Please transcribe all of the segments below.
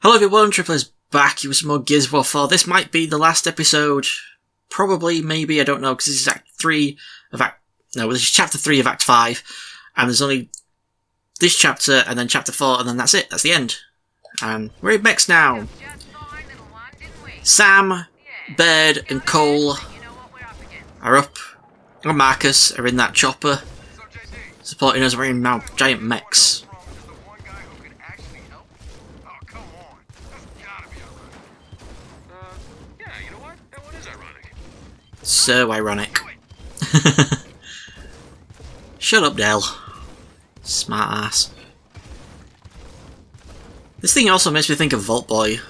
Hello everyone, Triple is back with some more Gears of War 4. This might be the last episode. Probably, maybe, I don't know, because this is Act 3 of this is Chapter 3 of Act 5. And there's only this chapter, and then Chapter 4, and then that's it. That's the end. And we're in Mex now. Sam, Baird, and Cole are up. And Marcus are in that chopper, supporting us. We're in now giant mechs. So ironic. Shut up, Dell. Smart ass. This thing also makes me think of Vault Boy.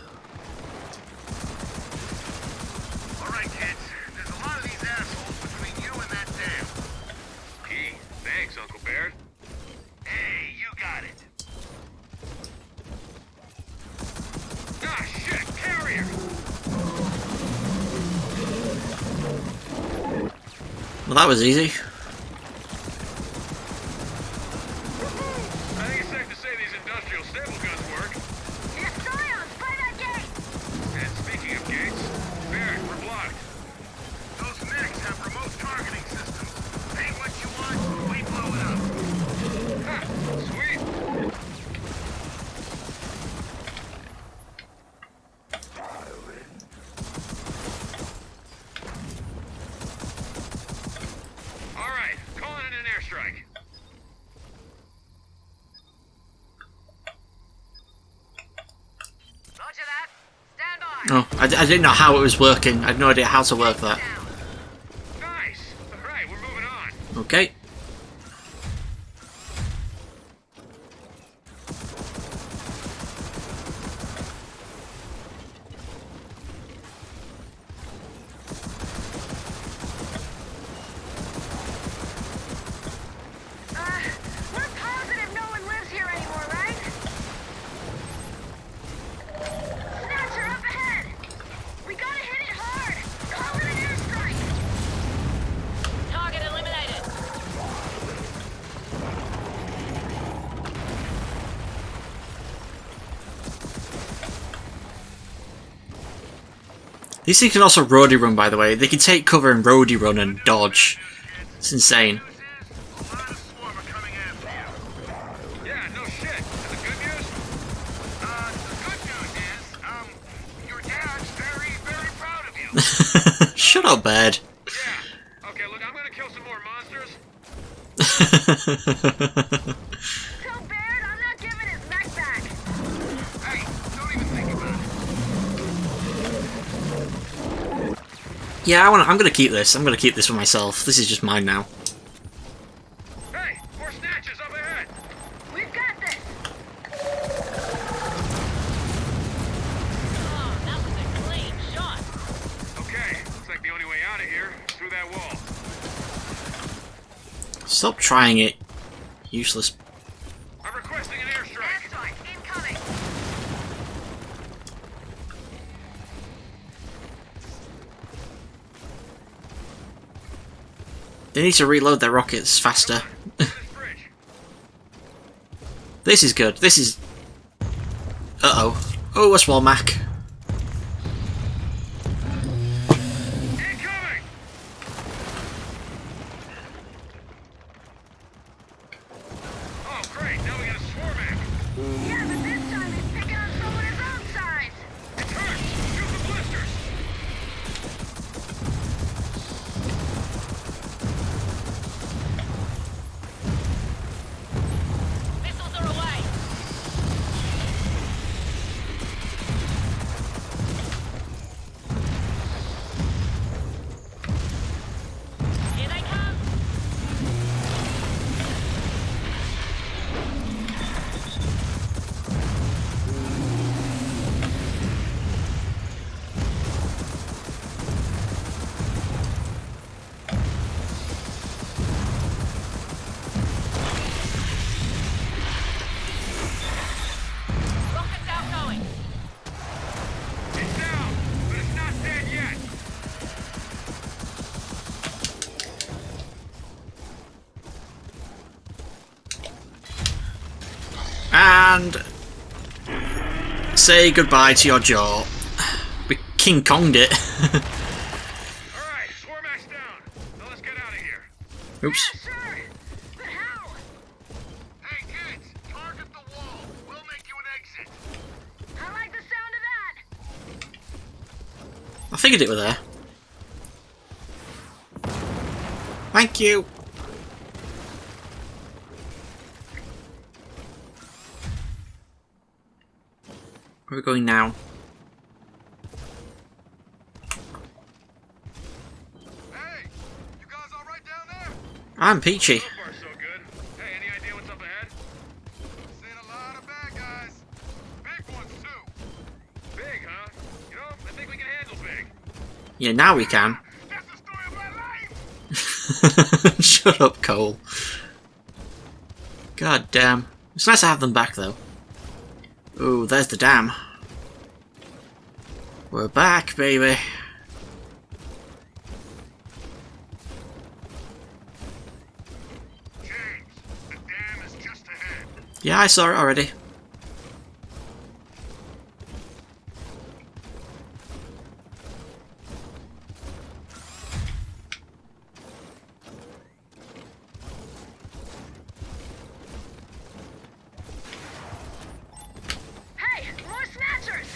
Alright, kids. There's a lot of these assholes between you and that dam. Gee, thanks, Uncle Baird. Hey, you got it. Ah, shit! Carrier! Well, that was easy. I think it's safe to say these industrial staple guns work. Yes, Scion! By that gate! And speaking of gates, Baird, we're blocked. Those mechs have remote targeting systems. Paint what you want, we blow it up. Ha! Sweet! Alright, calling in an airstrike. Roger that. Stand by. Oh, I didn't know how it was working. I had no idea how to work that. Nice! Alright, we're moving on. Okay. We're positive no one lives here anymore, right? Snatcher up ahead! We gotta hit it hard! Call it an airstrike! Target eliminated! These things can also roadie run, by the way. They can take cover and roadie run and dodge. It's insane. A lot of swarm are coming after you. Yeah, no shit. And the good news? The good news is, your dad's very, very proud of you. Shut up, Baird. Yeah. Okay, look, I'm gonna kill some more monsters. Tell Baird I'm not giving his mech back! Hey, don't even think about it. Yeah, I'm gonna keep this. I'm gonna keep this for myself. This is just mine now. Hey, more snatches up ahead. We've got this! Oh, that was a clean shot! Okay, looks like the only way out of here is through that wall. Stop trying it. Useless. I'm requesting an airstrike. Airstrike incoming! They need to reload their rockets faster. This bridge. This is good. This is... Uh-oh. Oh, a small Mac. Incoming! Oh, great. Now we got a swarm act. Yeah, but this time he's picking on someone his own size! It hurts. Shoot the blisters. Missiles are away! Here they come! Rockets outgoing! It's down, but it's not dead yet. And say goodbye to your jaw. We King Konged it. Alright, swarm axe down. Now let's get out of here. Oops. Yeah, sure. But how? Hey kids, target the wall. We'll make you an exit. I like the sound of that. I figured it were there. Thank you. Where are we going now? Hey, you guys all right down there? I'm Peachy. So far, so good. Hey, any idea what's up ahead? Seen a lot of bad guys. Big ones, too. Big, huh? You know, I think we can handle big. Yeah, now we can. That's the story of my life! Shut up, Cole. God damn. It's nice to have them back, though. Ooh, there's the dam. We're back, baby. James, the dam is just ahead. Yeah, I saw it already. Hey, more snatchers.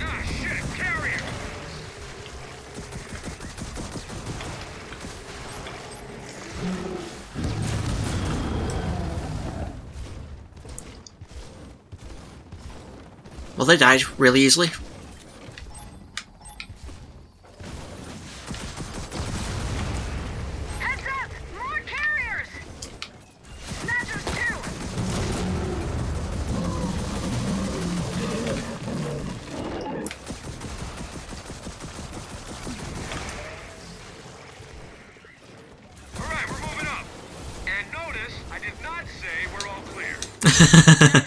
Ah, shit, carrier! Well, they died really easily. Heads up, more carriers. Snatchers too. Alright, we're moving up. And notice, I did not say we're all clear. I'm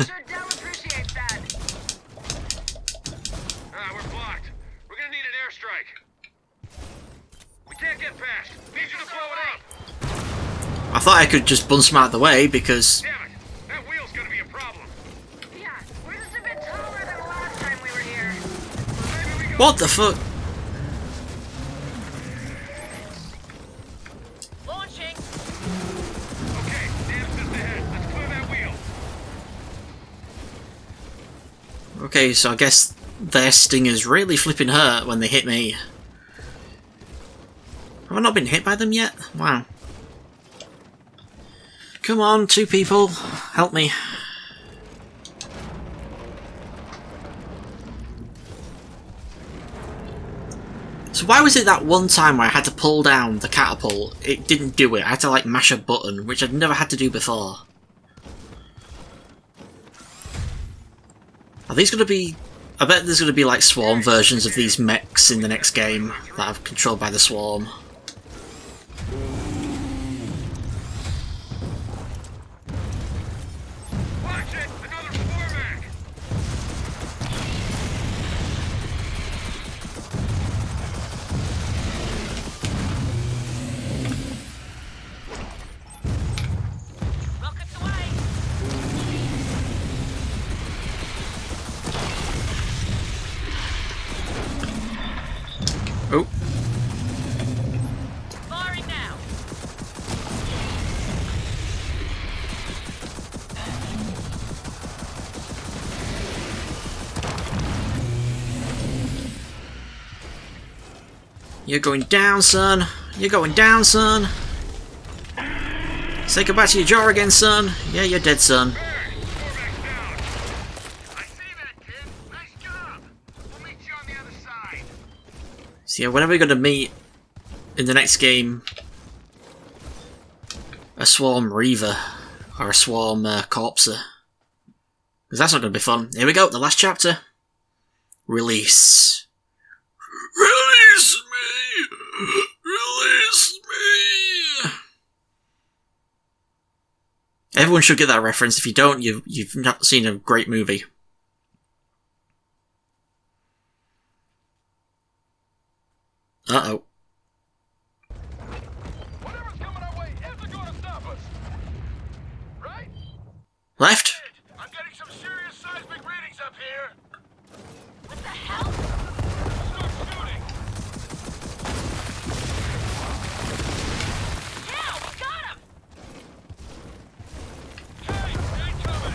sure Dell appreciates that. Ah, we're blocked. We're gonna need an airstrike. We can't get past. Need you to blow it up. I thought I could just bun some out of the way because... Damn it. That wheel's gonna be a problem. Yeah, we're just a bit taller than the last time we were here. Maybe we go. What the fuck? Launching. Okay, dam's just ahead. Let's clear that wheel. Okay, so I guess their stingers really flipping hurt when they hit me. Have I not been hit by them yet? Wow. Come on, two people. Help me. So why was it that one time where I had to pull down the catapult, it didn't do it? I had to like mash a button, which I'd never had to do before. Are these going to be... I bet there's going to be like swarm versions of these mechs in the next game that are controlled by the swarm. Watch it! Another swarm act! Rockets away. Oh, Firing now. you're going down, son. You're going down, son. Say goodbye to your jaw again, son. Yeah, you're dead, son. Hey, swarm act down! I see that, kid. Nice job! We'll meet you on the other side. So yeah, when are we going to meet in the next game a swarm reaver or a swarm corpser? Because that's not going to be fun. Here we go, the last chapter. Release. Release me! Release me! Everyone should get that reference. If you don't, you've not seen a great movie. Uh-oh. Whatever's coming our way isn't going to stop us. Right? Left? I'm getting some serious seismic readings up here. What the hell? Start shooting. Yeah, we got him! Hey, incoming.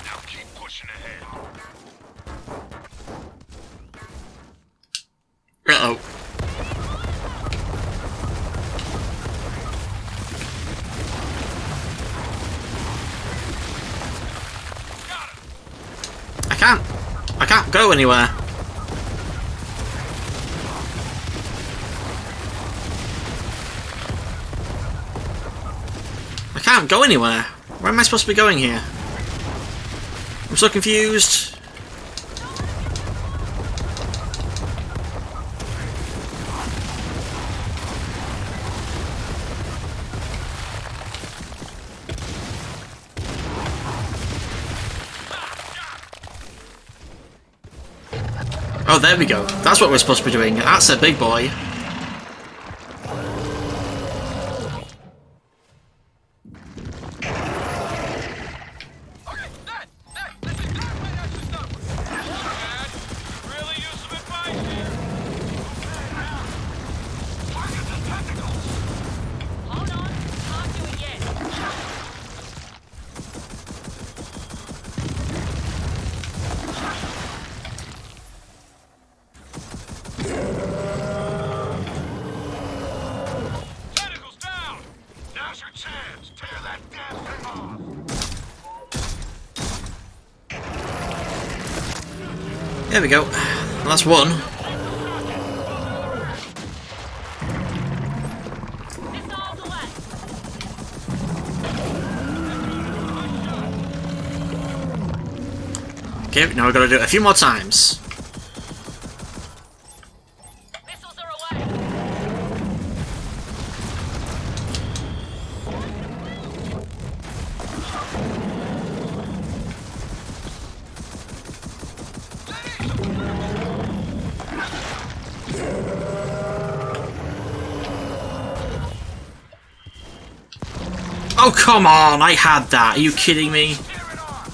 Now keep pushing ahead. Uh-oh. I can't go anywhere. I can't go anywhere. Where am I supposed to be going here? I'm so confused. Oh, there we go. That's what we're supposed to be doing. That's a big boy. Okay, Dad, this is not my action stuff. Dad, really use some advice here. Target the tentacles. Hold on, can't do it yet. Tentacles down. Now's your chance. Tear that damn thing off. There we go. That's one. Missiles away. Okay, now we've got to do it a few more times. Missiles are away. Oh, come on! I had that. Are you kidding me? Tear it off.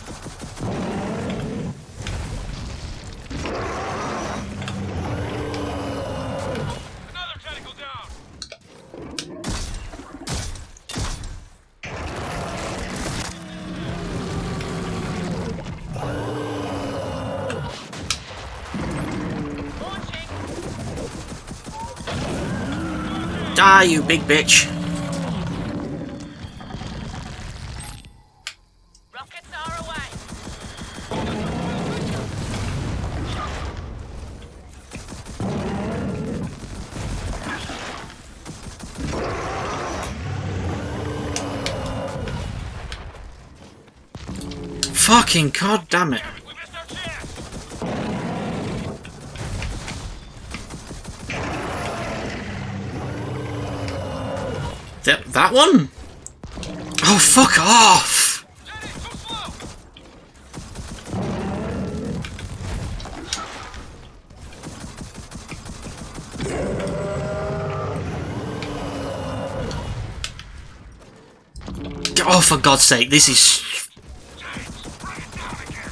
Another tentacle down. Launching. Die, you big bitch. Rockets are away. Fucking god damn it. We missed our chance. That one? Oh, fuck off! Daddy, too slow. Oh, for God's sake, this is... James, bring it down again.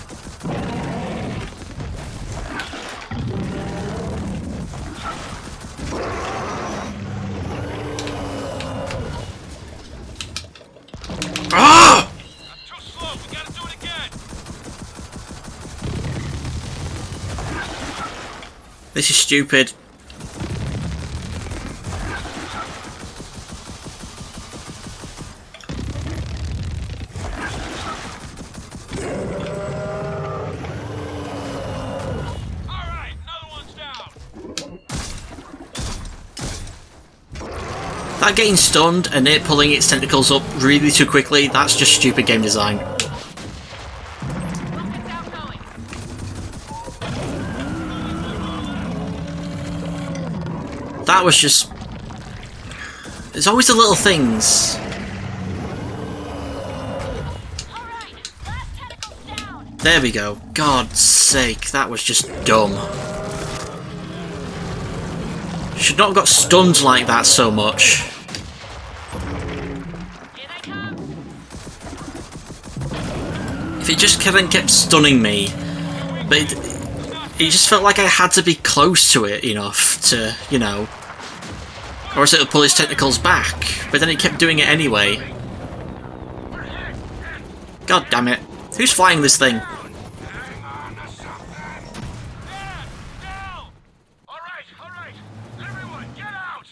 Ah! That's too slow. We gotta do it again. This is stupid. All right, another one's down. That getting stunned and it pulling its tentacles up really too quickly, that's just stupid game design. Rockets outgoing. That was just... There's always the little things. There we go. God's sake, that was just dumb. Should not have got stunned like that so much. Here they come. If it just kept stunning me, but it just felt like I had to be close to it enough to, you know, or else it would pull its tentacles back, but then it kept doing it anyway. God damn it. Who's flying this thing? Hang on to something. Down! All right. Everyone, get out!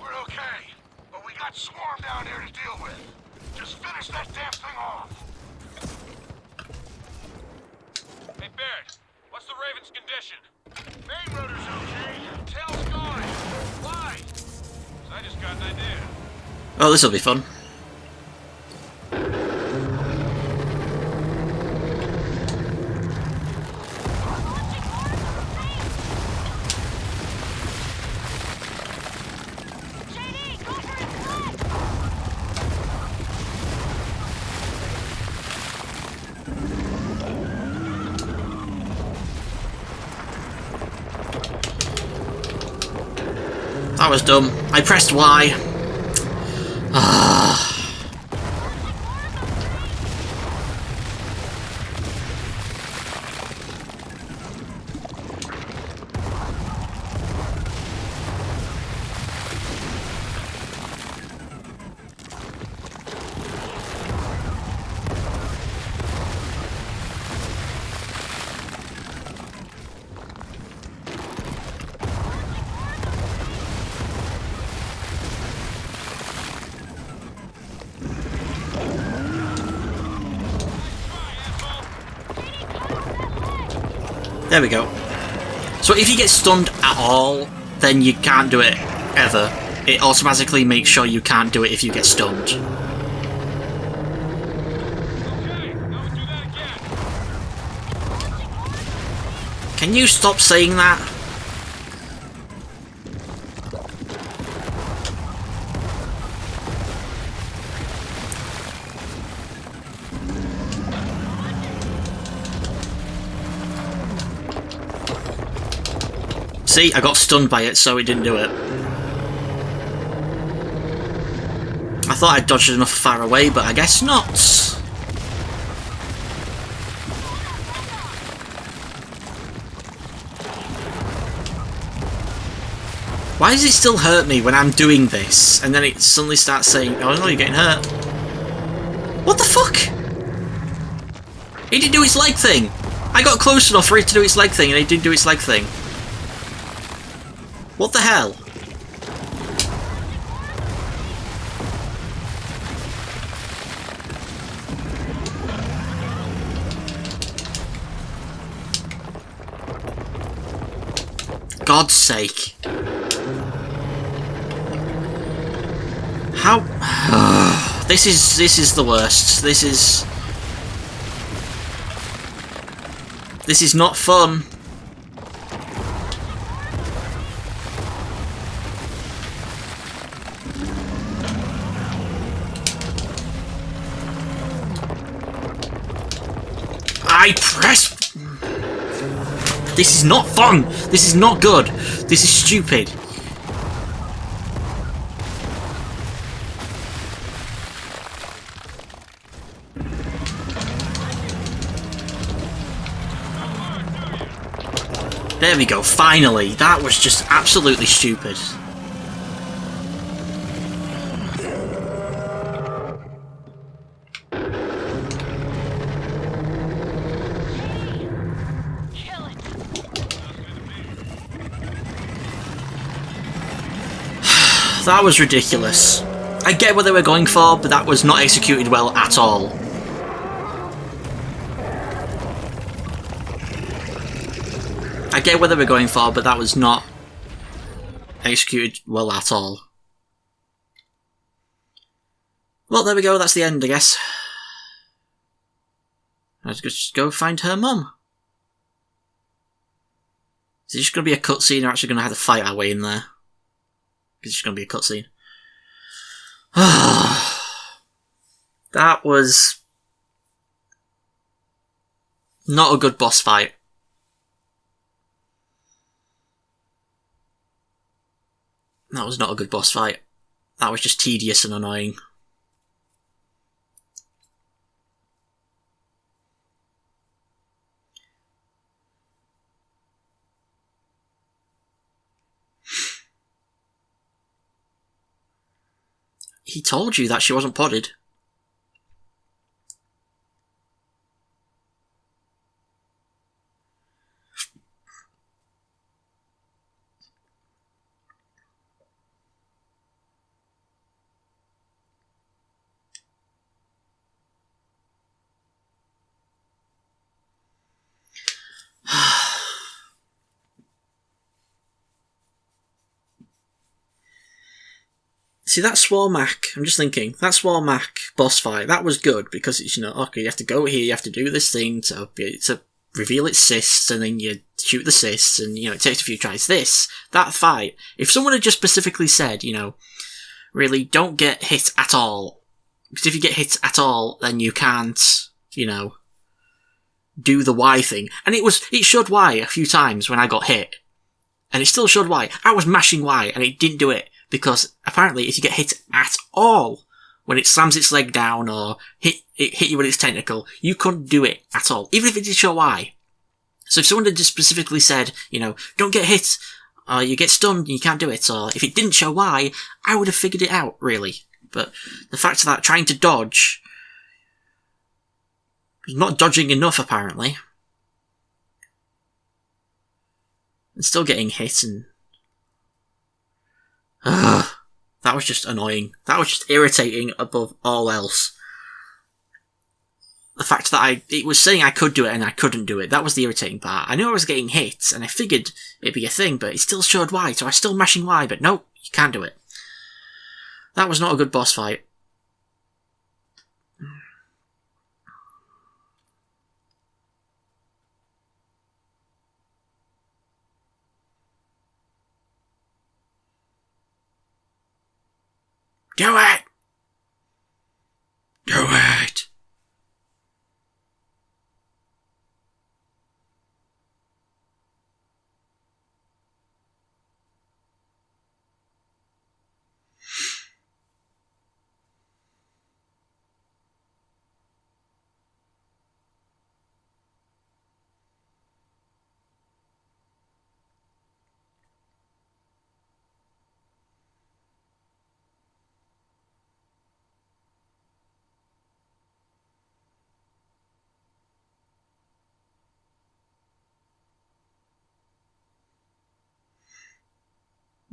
We're okay, but we got Swarm down here to deal with. Just finish that damn thing off. Hey, Baird, what's the Raven's condition? Main rotor's okay. Tail's gone. Why? 'Cause I just got an idea. Oh, this'll be fun. JD, go for his foot! That was dumb. I pressed Y. Ah. There we go. So if you get stunned at all, then you can't do it ever. It automatically makes sure you can't do it if you get stunned. Okay, now we do that again. Can you stop saying that? See, I got stunned by it, so it didn't do it. I thought I'd dodged enough far away, but I guess not. Why does it still hurt me when I'm doing this, and then it suddenly starts saying, oh no, you're getting hurt? What the fuck? It didn't do its leg thing! I got close enough for it to do its leg thing, and it didn't do its leg thing. What the hell? God's sake. How? This is the worst. This is not fun. I pressed. This is not fun. This is not good. This is stupid. There we go, finally. That was just absolutely stupid. Kill it. That was ridiculous. I get what they were going for, but that was not executed well at all. I get what they were going for, but that was not executed well at all. Well, there we go, that's the end, I guess. Let's just go find her mum. Is it just going to be a cutscene, or actually going to have to fight our way in there? It's just going to be a cutscene. That was not a good boss fight. That was not a good boss fight. That was just tedious and annoying. He told you that she wasn't podded. See, that Swarmac, I'm just thinking, that Swarmac boss fight, that was good, because it's, okay, you have to go here, you have to do this thing to reveal its cysts, and then you shoot the cysts, and, it takes a few tries. That fight, if someone had just specifically said, really, don't get hit at all, because if you get hit at all, then you can't, do the Y thing. And it showed Y a few times when I got hit, and it still showed Y. I was mashing Y, and it didn't do it. Because apparently if you get hit at all, when it slams its leg down or hit you with its tentacle, you couldn't do it at all. Even if it did show Y. So if someone had just specifically said, don't get hit, or you get stunned and you can't do it, or if it didn't show Y, I would have figured it out, really. But the fact that trying to dodge, not dodging enough apparently, and still getting hit and that was just annoying. That was just irritating above all else. The fact that it was saying I could do it and I couldn't do it, that was the irritating part. I knew I was getting hit, and I figured it'd be a thing, but it still showed Y, so I was still mashing Y, but no, you can't do it. That was not a good boss fight. Do it! Do it!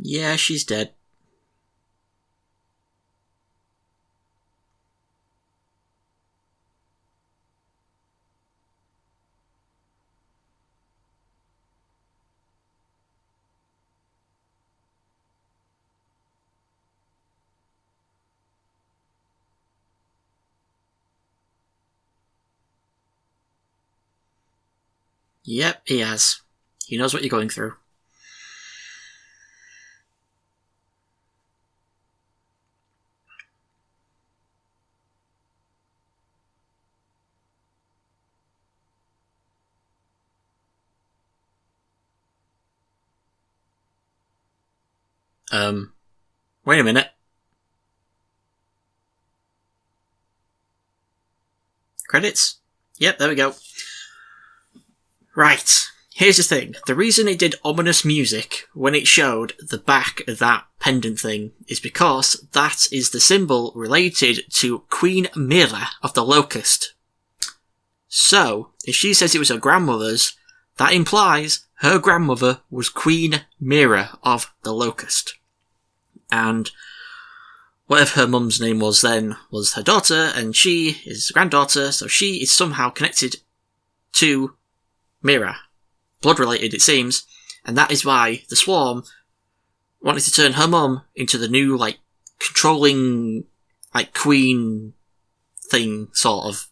Yeah, she's dead. Yep, he has. He knows what you're going through. Wait a minute. Credits? Yep, there we go. Right. Here's the thing. The reason it did ominous music when it showed the back of that pendant thing is because that is the symbol related to Queen Mira of the Locust. So, if she says it was her grandmother's, that implies her grandmother was Queen Mira of the Locust. And whatever her mum's name was then was her daughter, and she is granddaughter, so she is somehow connected to Mira. Blood related, it seems, and that is why the Swarm wanted to turn her mum into the new, controlling, queen thing, sort of,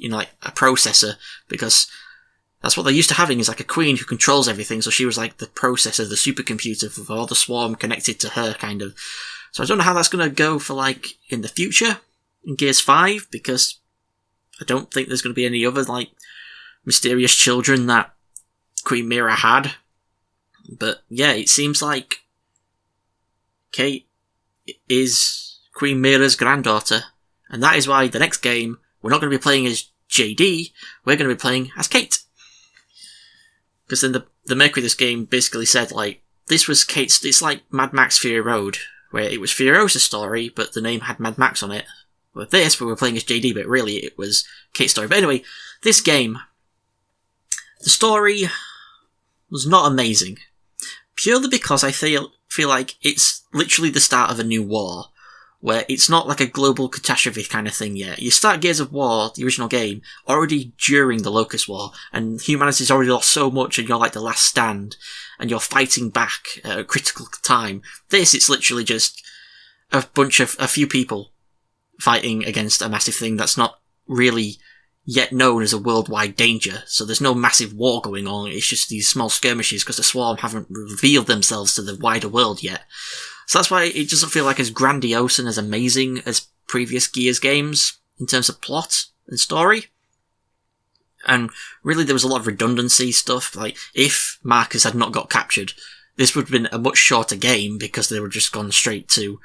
a processor, because that's what they're used to having, is a queen who controls everything, so she was the processor, the supercomputer for all the Swarm connected to her, kind of. So I don't know how that's going to go for, in the future, in Gears 5, because I don't think there's going to be any other, like, mysterious children that Queen Mira had. But yeah, it seems like Kate is Queen Mira's granddaughter, and that is why the next game, we're not going to be playing as JD, we're going to be playing as Kate. Because then the maker of this game basically said, like, this was Kate's, it's like Mad Max Fury Road, where it was Furiosa's story, but the name had Mad Max on it. With this, we were playing as JD, but really it was Kate's story. But anyway, this game, the story was not amazing. Purely because I feel like it's literally the start of a new war, where it's not like a global catastrophe kind of thing yet. You start Gears of War, the original game, already during the Locust War, and humanity's already lost so much and you're like the last stand, and you're fighting back at a critical time. This, it's literally just a few people fighting against a massive thing that's not really yet known as a worldwide danger. So there's no massive war going on, it's just these small skirmishes because the Swarm haven't revealed themselves to the wider world yet. So that's why it doesn't feel like as grandiose and as amazing as previous Gears games in terms of plot and story. And really there was a lot of redundancy stuff, like if Marcus had not got captured, this would have been a much shorter game because they were just gone straight to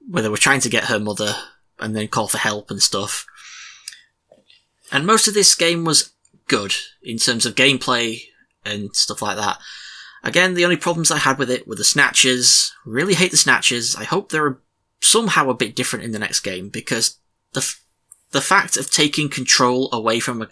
where they were trying to get her mother and then call for help and stuff. And most of this game was good in terms of gameplay and stuff like that. Again, the only problems I had with it were the snatches. Really hate the snatches. I hope they're somehow a bit different in the next game, because the fact of taking control away from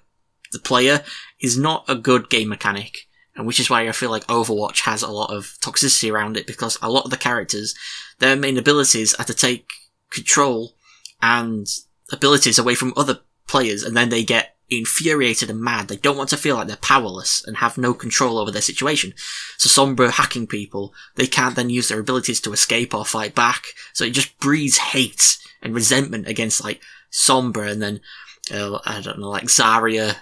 the player is not a good game mechanic, and which is why I feel like Overwatch has a lot of toxicity around it, because a lot of the characters, their main abilities are to take control and abilities away from other players, and then they get infuriated and mad. They don't want to feel like they're powerless and have no control over their situation. So Sombra hacking people, they can't then use their abilities to escape or fight back. So it just breeds hate and resentment against like Sombra, and then I don't know, like Zarya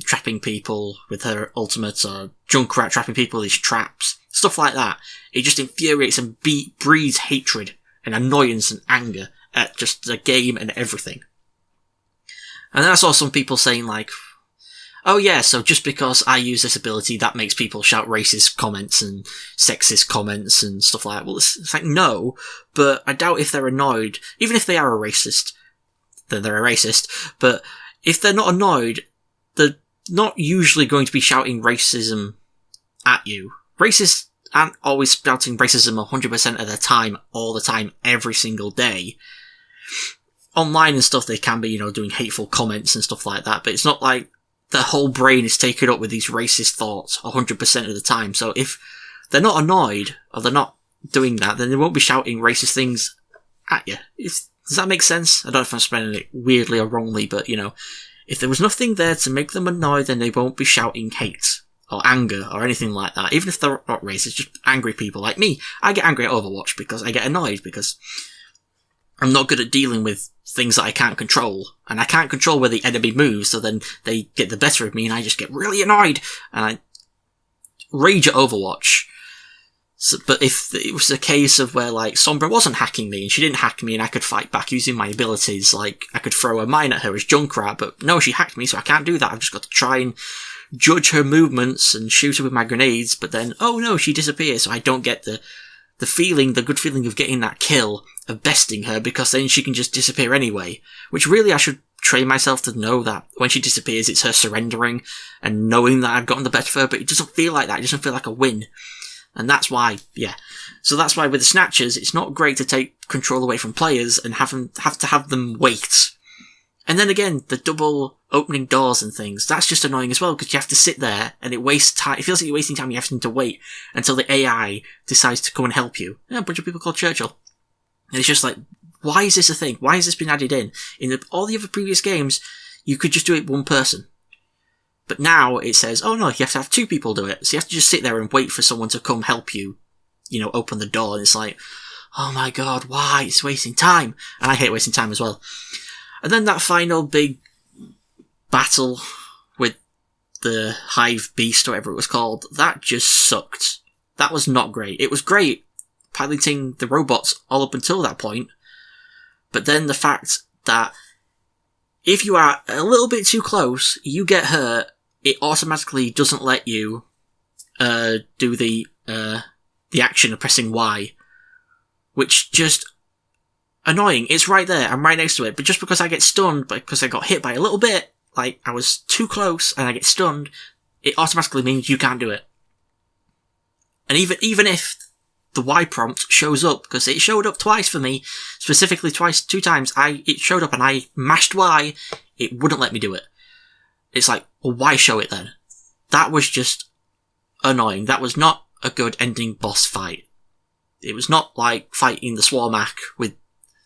trapping people with her ultimates, or Junkrat trapping people with his traps, stuff like that. It just infuriates and breeds hatred and annoyance and anger at just the game and everything. And then I saw some people saying like, oh yeah, so just because I use this ability, that makes people shout racist comments and sexist comments and stuff like that. Well, it's like, no, but I doubt if they're annoyed, even if they are a racist, then they're a racist, but if they're not annoyed, they're not usually going to be shouting racism at you. Racists aren't always spouting racism 100% of the time, all the time, every single day. Online and stuff, they can be, you know, doing hateful comments and stuff like that, but it's not like their whole brain is taken up with these racist thoughts 100% of the time. So if they're not annoyed, or they're not doing that, then they won't be shouting racist things at you. Does that make sense? I don't know if I'm explaining it weirdly or wrongly, but, you know, if there was nothing there to make them annoyed, then they won't be shouting hate or anger or anything like that. Even if they're not racist, just angry people like me. I get angry at Overwatch because I get annoyed because I'm not good at dealing with things that I can't control, and I can't control where the enemy moves, so then they get the better of me and I just get really annoyed and I rage at Overwatch. So, but if it was a case of where like Sombra wasn't hacking me and she didn't hack me and I could fight back using my abilities, like I could throw a mine at her as Junkrat, but no, she hacked me, so I can't do that. I've just got to try and judge her movements and shoot her with my grenades, but then, oh no, she disappears, so I don't get the good feeling of getting that kill, of besting her, because then she can just disappear anyway. Which really I should train myself to know that when she disappears, it's her surrendering and knowing that I've gotten the better of her, but it doesn't feel like that. It doesn't feel like a win. And that's why, yeah. So that's why with the snatchers, it's not great to take control away from players and have to have them wait. And then again, the double opening doors and things, that's just annoying as well, because you have to sit there and it wastes time. It feels like you're wasting time. You have to wait until the AI decides to come and help you. Yeah, a bunch of people called Churchill. And it's just like, why is this a thing? Why has this been added in? In all the other previous games, you could just do it one person. But now it says, oh no, you have to have two people do it. So you have to just sit there and wait for someone to come help you, you know, open the door. And it's like, oh my god, why? It's wasting time. And I hate wasting time as well. And then that final big battle with the Hive Beast, or whatever it was called, that just sucked. That was not great. It was great piloting the robots all up until that point, but then the fact that if you are a little bit too close, you get hurt, it automatically doesn't let you do the action of pressing Y. Which just annoying. It's right there, I'm right next to it, but just because I get stunned, because I got hit by a little bit, like I was too close and I get stunned, it automatically means you can't do it. And even if the Y prompt shows up, because it showed up twice for me, specifically two times, it showed up and I mashed Y, it wouldn't let me do it. It's like, well, why show it then? That was just annoying. That was not a good ending boss fight. It was not like fighting the Swarmac with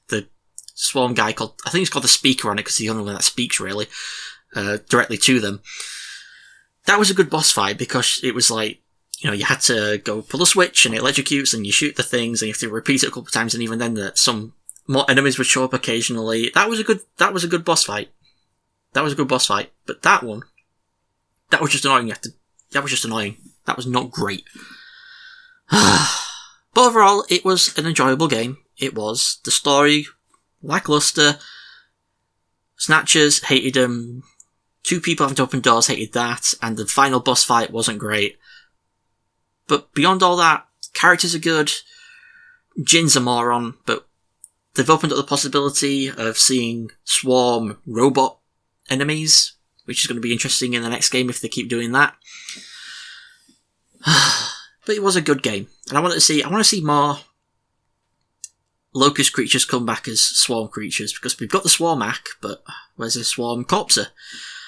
the Swarm guy called, I think he's called the Speaker on it, because he's the only one that speaks really, directly to them. That was a good boss fight, because it was like, you know, you had to go pull a switch and it electrocutes and you shoot the things and you have to repeat it a couple of times, and even then some more enemies would show up occasionally. That was a good boss fight. That was a good boss fight. But that one, that was just annoying. That was just annoying. That was not great. But overall, it was an enjoyable game. It was. The story, lackluster. Snatchers, hated them. 2 people having to open doors, hated that. And the final boss fight wasn't great. But beyond all that, characters are good. Jin's a moron, but they've opened up the possibility of seeing swarm robot enemies, which is going to be interesting in the next game if they keep doing that. But it was a good game, and I want to see more locust creatures come back as swarm creatures, because we've got the Swarmac, but where's the Swarm Corpser?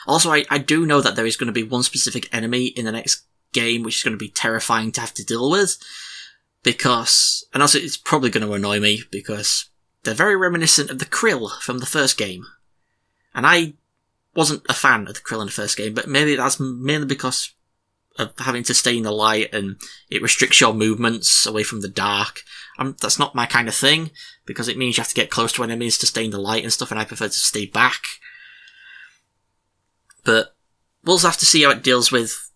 Also, I do know that there is going to be one specific enemy in the next game which is going to be terrifying to have to deal with, because, and also it's probably going to annoy me, because they're very reminiscent of the Krill from the first game. And I wasn't a fan of the Krill in the first game, but maybe that's mainly because of having to stay in the light and it restricts your movements away from the dark. That's not my kind of thing, because it means you have to get close to enemies to stay in the light and stuff, and I prefer to stay back. But we'll have to see how it deals with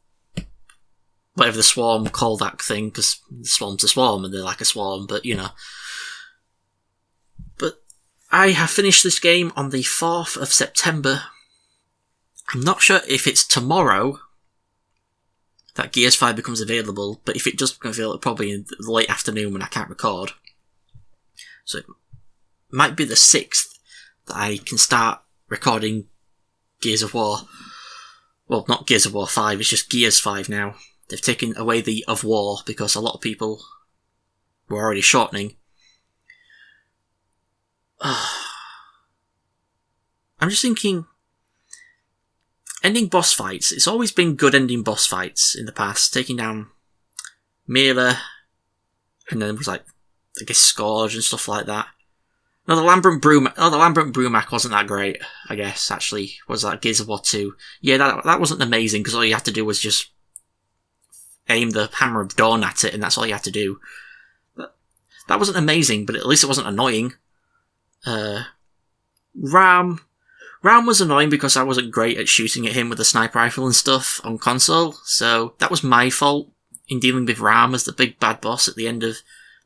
whatever the Swarm call that thing, because the Swarm's a swarm and they're like a swarm, but you know. But I have finished this game on the 4th of September. I'm not sure if it's tomorrow that Gears 5 becomes available, but if it does become available, probably in the late afternoon when I can't record. So it might be the 6th that I can start recording Gears of War. Well, not Gears of War 5, it's just Gears 5 now. They've taken away the of war, because a lot of people were already shortening. I'm just thinking, ending boss fights, it's always been good ending boss fights in the past, taking down Mira, and then it was like, I guess Scourge and stuff like that. No, the Lambert Brumac wasn't that great, I guess, actually. Was that Gears of War 2? Yeah, that wasn't amazing, because all you had to do was just aim the Hammer of Dawn at it, and that's all you had to do. That wasn't amazing, but at least it wasn't annoying. Ram was annoying because I wasn't great at shooting at him with a sniper rifle and stuff on console, so that was my fault in dealing with Ram as the big bad boss at the end of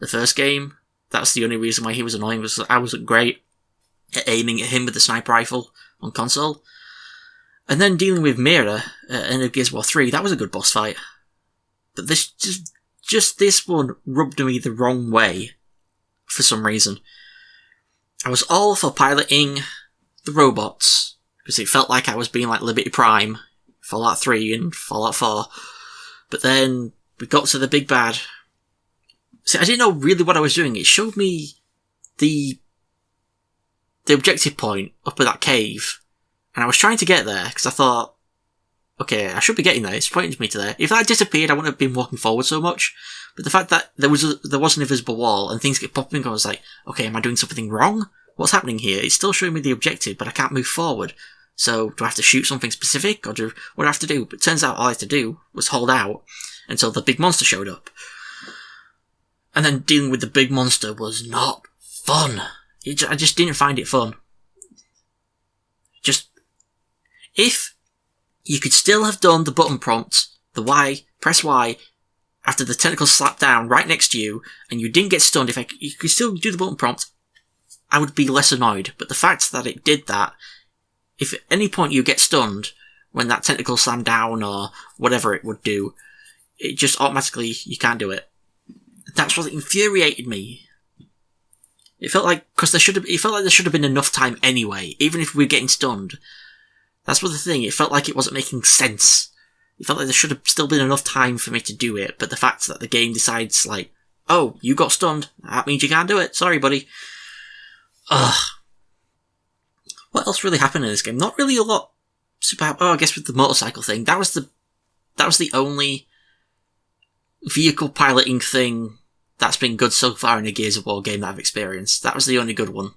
the first game. That's the only reason why he was annoying, was that I wasn't great at aiming at him with the sniper rifle on console. And then dealing with Mira at the end of Gears of War 3, that was a good boss fight. But this this one rubbed me the wrong way for some reason. I was all for piloting the robots, because it felt like I was being like Liberty Prime, Fallout 3 and Fallout 4. But then we got to the big bad. See, I didn't know really what I was doing. It showed me the objective point up at that cave, and I was trying to get there, because I thought, okay, I should be getting there. It's pointing me to there. If that disappeared, I wouldn't have been walking forward so much. But the fact that there was an invisible wall and things kept popping, I was like, okay, am I doing something wrong? What's happening here? It's still showing me the objective, but I can't move forward. So do I have to shoot something specific, or what do I have to do? But it turns out all I had to do was hold out until the big monster showed up. And then dealing with the big monster was not fun. I just didn't find it fun. If you could still have done the button prompts, the Y, press Y, after the tentacles slap down right next to you, and you didn't get stunned, you could still do the button prompt, I would be less annoyed. But the fact that it did that, if at any point you get stunned when that tentacle slammed down or whatever it would do, it just automatically, you can't do it. That's what infuriated me. It felt like, because there should have been enough time anyway, even if we were getting stunned. That's what the thing, it felt like it wasn't making sense. It felt like there should have still been enough time for me to do it, but the fact that the game decides, like, oh, you got stunned, that means you can't do it, sorry buddy. Ugh. What else really happened in this game? Not really a lot. I guess with the motorcycle thing, that was the only vehicle piloting thing that's been good so far in a Gears of War game that I've experienced. That was the only good one.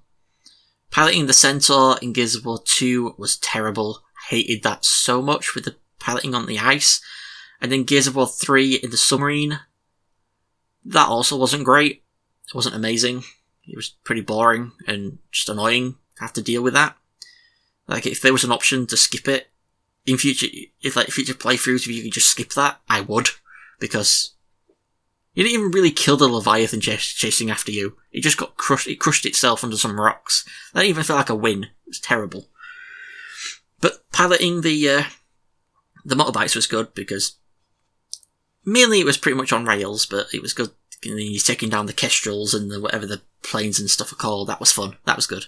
Piloting the Centaur in Gears of War 2 was terrible. Hated that so much with the piloting on the ice. And then Gears of War 3 in the submarine, that also wasn't great. It wasn't amazing. It was pretty boring and just annoying to have to deal with that. Like, if there was an option to skip it in future, future playthroughs, if you could just skip that, I would. Because you didn't even really kill the Leviathan chasing after you. It just got crushed. It crushed itself under some rocks. That didn't even feel like a win. It was terrible. But piloting the motorbikes was good because mainly it was pretty much on rails, but it was good. And then you're taking down the Kestrels and whatever the planes and stuff are called. That was fun. That was good.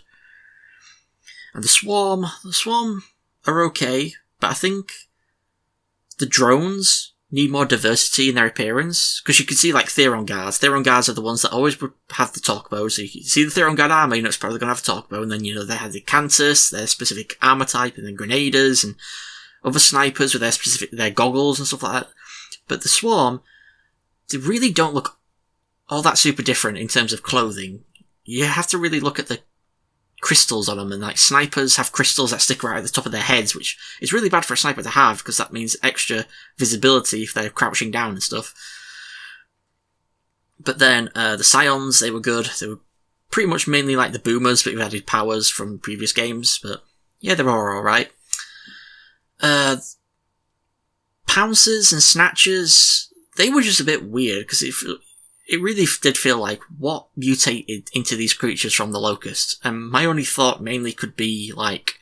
And the Swarm are okay, but I think the drones need more diversity in their appearance, because you can see like Theron guards. Theron guards are the ones that always would have the talk bow, so you can see the Theron guard armor, it's probably going to have a talk bow, and then, they have the Cantus, their specific armor type, and then Grenadiers, and other snipers with their goggles and stuff like that. But the Swarm, they really don't look all that super different in terms of clothing. You have to really look at the crystals on them, and like snipers have crystals that stick right at the top of their heads, which is really bad for a sniper to have because that means extra visibility if they're crouching down and stuff. But then the Scions, they were good. They were pretty much mainly like the boomers, but with added powers from previous games. But yeah, they were all right. Pouncers and Snatchers, they were just a bit weird because it really did feel like what mutated into these creatures from the Locust. And my only thought mainly could be like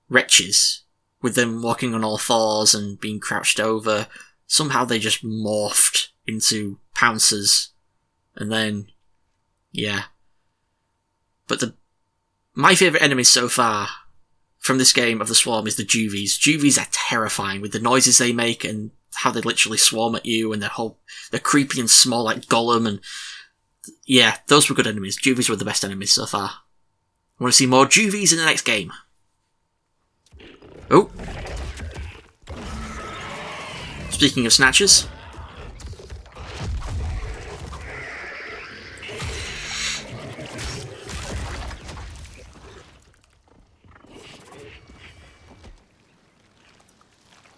wretches, with them walking on all fours and being crouched over. Somehow they just morphed into pouncers. And then, yeah. But my favourite enemies so far from this game of the Swarm is the Juvies. Juvies are terrifying with the noises they make and how they literally swarm at you, and they're creepy and small like Gollum, and yeah, those were good enemies. Juvies were the best enemies so far. I want to see more Juvies in the next game. Oh. Speaking of Snatchers.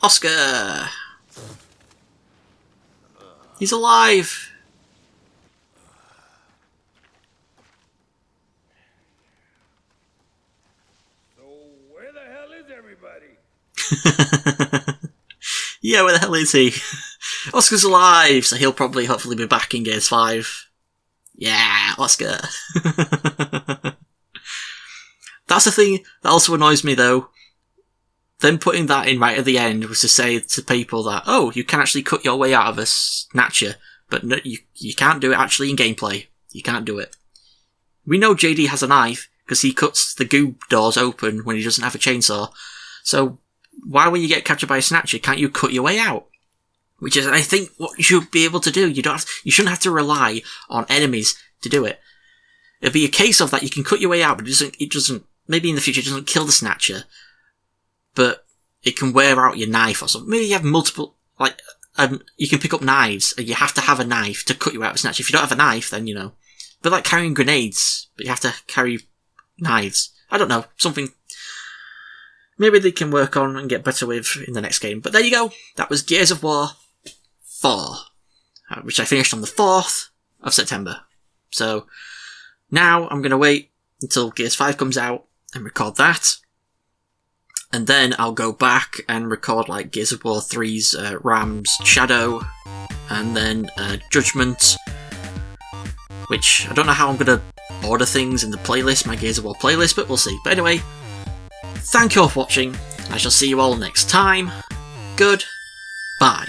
Oscar! He's alive! So where the hell is everybody? Yeah, where the hell is he? Oscar's alive, so he'll hopefully be back in Gears 5. Yeah, Oscar! That's the thing that also annoys me though. Them putting that in right at the end was to say to people that, oh, you can actually cut your way out of a Snatcher, but no, you can't do it actually in gameplay. You can't do it. We know JD has a knife, because he cuts the goo doors open when he doesn't have a chainsaw. So, why when you get captured by a Snatcher, can't you cut your way out? Which is, I think, what you should be able to do. You shouldn't have to rely on enemies to do it. It'd be a case of that you can cut your way out, but it doesn't, maybe in the future it doesn't kill the Snatcher, but it can wear out your knife or something. Maybe you have multiple, you can pick up knives, and you have to have a knife to cut you out of a Snatcher. If you don't have a knife, then, but like carrying grenades, but you have to carry knives. I don't know, something maybe they can work on and get better with in the next game. But there you go, that was Gears of War 4, which I finished on the 4th of September. So, now I'm going to wait until Gears 5 comes out and record that. And then I'll go back and record like Gears of War 3's Ram's Shadow, and then Judgment, which I don't know how I'm going to order things in the playlist, my Gears of War playlist, but we'll see. But anyway, thank you all for watching. I shall see you all next time. Goodbye.